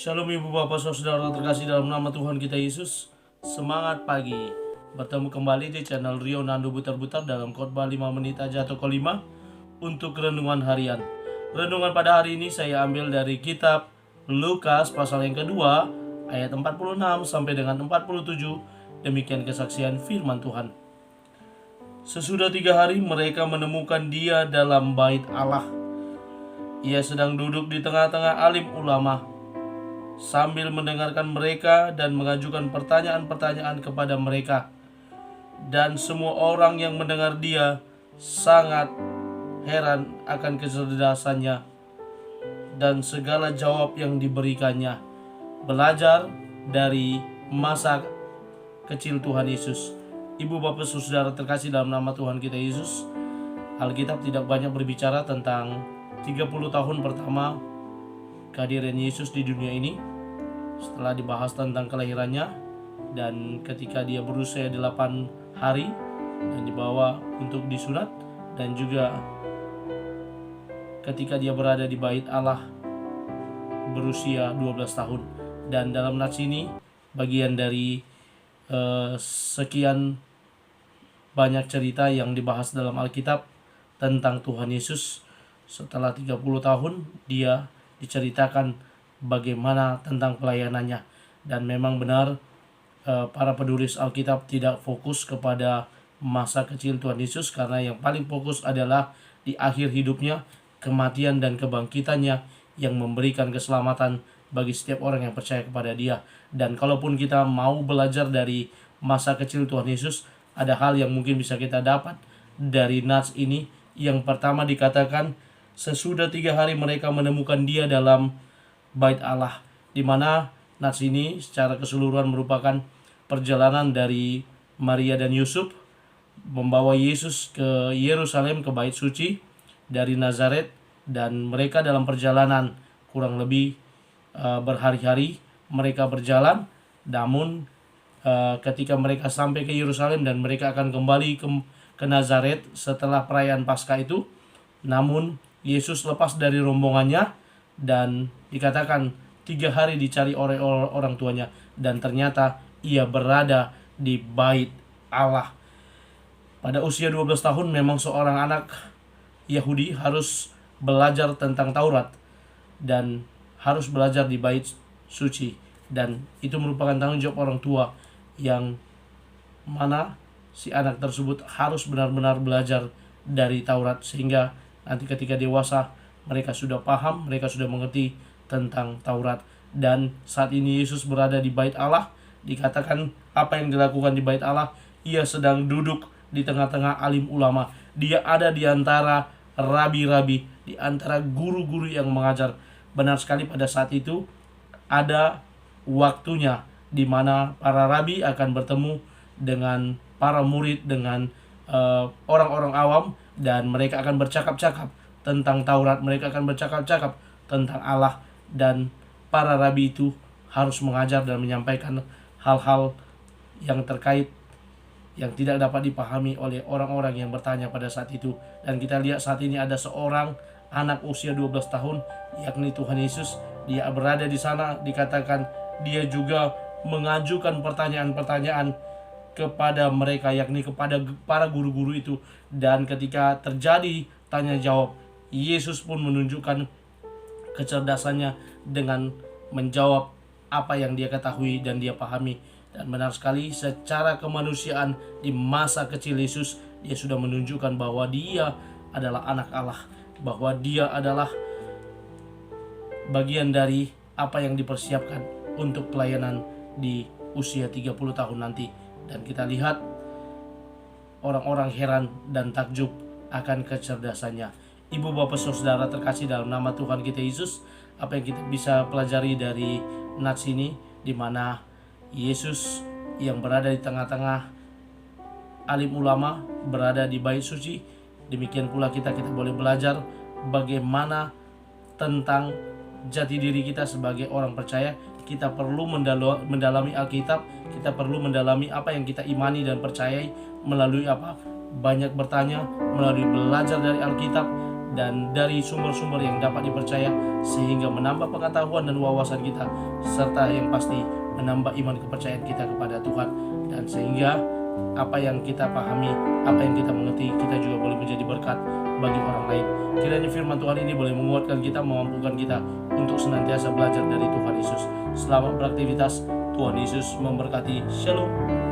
Shalom ibu bapak saudara terkasih dalam nama Tuhan kita Yesus. Semangat pagi. Bertemu kembali di channel Rio Nando Butar-Butar dalam khotbah 5 menit aja atau kelima untuk renungan harian. Renungan pada hari ini saya ambil dari kitab Lukas pasal yang kedua ayat 46 sampai dengan 47. Demikian kesaksian firman Tuhan. Sesudah 3 hari mereka menemukan dia dalam bait Allah. Ia sedang duduk di tengah-tengah alim ulama sambil mendengarkan mereka dan mengajukan pertanyaan-pertanyaan kepada mereka. Dan semua orang yang mendengar dia sangat heran akan kecerdasannya dan segala jawab yang diberikannya. Belajar dari masa kecil Tuhan Yesus. Ibu bapak saudara terkasih dalam nama Tuhan kita Yesus, Alkitab tidak banyak berbicara tentang 30 tahun pertama kehadiran Yesus di dunia ini. Setelah dibahas tentang kelahirannya dan ketika dia berusia 8 hari dan dibawa untuk disunat, dan juga ketika dia berada di bait Allah berusia 12 tahun. Dan dalam nats ini bagian dari sekian banyak cerita yang dibahas dalam Alkitab tentang Tuhan Yesus. Setelah 30 tahun dia diceritakan bagaimana tentang pelayanannya. Dan memang benar para penulis Alkitab tidak fokus kepada masa kecil Tuhan Yesus, karena yang paling fokus adalah di akhir hidupnya, kematian dan kebangkitannya yang memberikan keselamatan bagi setiap orang yang percaya kepada dia. Dan kalaupun kita mau belajar dari masa kecil Tuhan Yesus, ada hal yang mungkin bisa kita dapat dari nats ini. Yang pertama dikatakan, sesudah 3 hari mereka menemukan dia dalam bait Allah, di mana nats ini secara keseluruhan merupakan perjalanan dari Maria dan Yusuf membawa Yesus ke Yerusalem, ke bait suci dari Nazaret. Dan mereka dalam perjalanan kurang lebih berhari-hari mereka berjalan. Namun ketika mereka sampai ke Yerusalem dan mereka akan kembali ke Nazaret setelah perayaan Paskah itu, namun Yesus lepas dari rombongannya dan dikatakan 3 hari dicari oleh orang tuanya, dan ternyata ia berada di bait Allah. Pada usia 12 tahun memang seorang anak Yahudi harus belajar tentang Taurat dan harus belajar di bait suci, dan itu merupakan tanggung jawab orang tua, yang mana si anak tersebut harus benar-benar belajar dari Taurat, sehingga nanti ketika dewasa mereka sudah paham, mereka sudah mengerti tentang Taurat. Dan saat ini Yesus berada di bait Allah. Dikatakan apa yang dilakukan di bait Allah, ia sedang duduk di tengah-tengah alim ulama. Dia ada di antara rabi-rabi, di antara guru-guru yang mengajar. Benar sekali, pada saat itu ada waktunya di mana para rabi akan bertemu dengan para murid, dengan orang-orang awam, dan mereka akan bercakap-cakap tentang Taurat, mereka akan bercakap-cakap tentang Allah. Dan para rabi itu harus mengajar dan menyampaikan hal-hal yang terkait yang tidak dapat dipahami oleh orang-orang yang bertanya pada saat itu. Dan kita lihat saat ini ada seorang anak usia 12 tahun, yakni Tuhan Yesus. Dia berada di sana, dikatakan dia juga mengajukan pertanyaan-pertanyaan kepada mereka, yakni kepada para guru-guru itu. Dan ketika terjadi tanya jawab, Yesus pun menunjukkan kecerdasannya dengan menjawab apa yang dia ketahui dan dia pahami. Dan benar sekali, secara kemanusiaan di masa kecil Yesus, dia sudah menunjukkan bahwa dia adalah anak Allah, bahwa dia adalah bagian dari apa yang dipersiapkan untuk pelayanan di usia 30 tahun nanti. Dan kita lihat orang-orang heran dan takjub akan kecerdasannya. Ibu bapak saudara terkasih dalam nama Tuhan kita Yesus, apa yang kita bisa pelajari dari nats ini, di mana Yesus yang berada di tengah-tengah alim ulama, berada di bait suci. Demikian pula kita boleh belajar bagaimana tentang jati diri kita sebagai orang percaya. Kita perlu mendalami Alkitab, kita perlu mendalami apa yang kita imani dan percayai melalui apa? Banyak bertanya, melalui belajar dari Alkitab, dan dari sumber-sumber yang dapat dipercaya, sehingga menambah pengetahuan dan wawasan kita, serta yang pasti menambah iman kepercayaan kita kepada Tuhan, dan sehingga apa yang kita pahami, apa yang kita mengerti, kita juga boleh menjadi berkat bagi orang lain. Kiranya firman Tuhan ini boleh menguatkan kita, memampukan kita untuk senantiasa belajar dari Tuhan Yesus. Selamat beraktivitas, Tuhan Yesus memberkati. Shalom.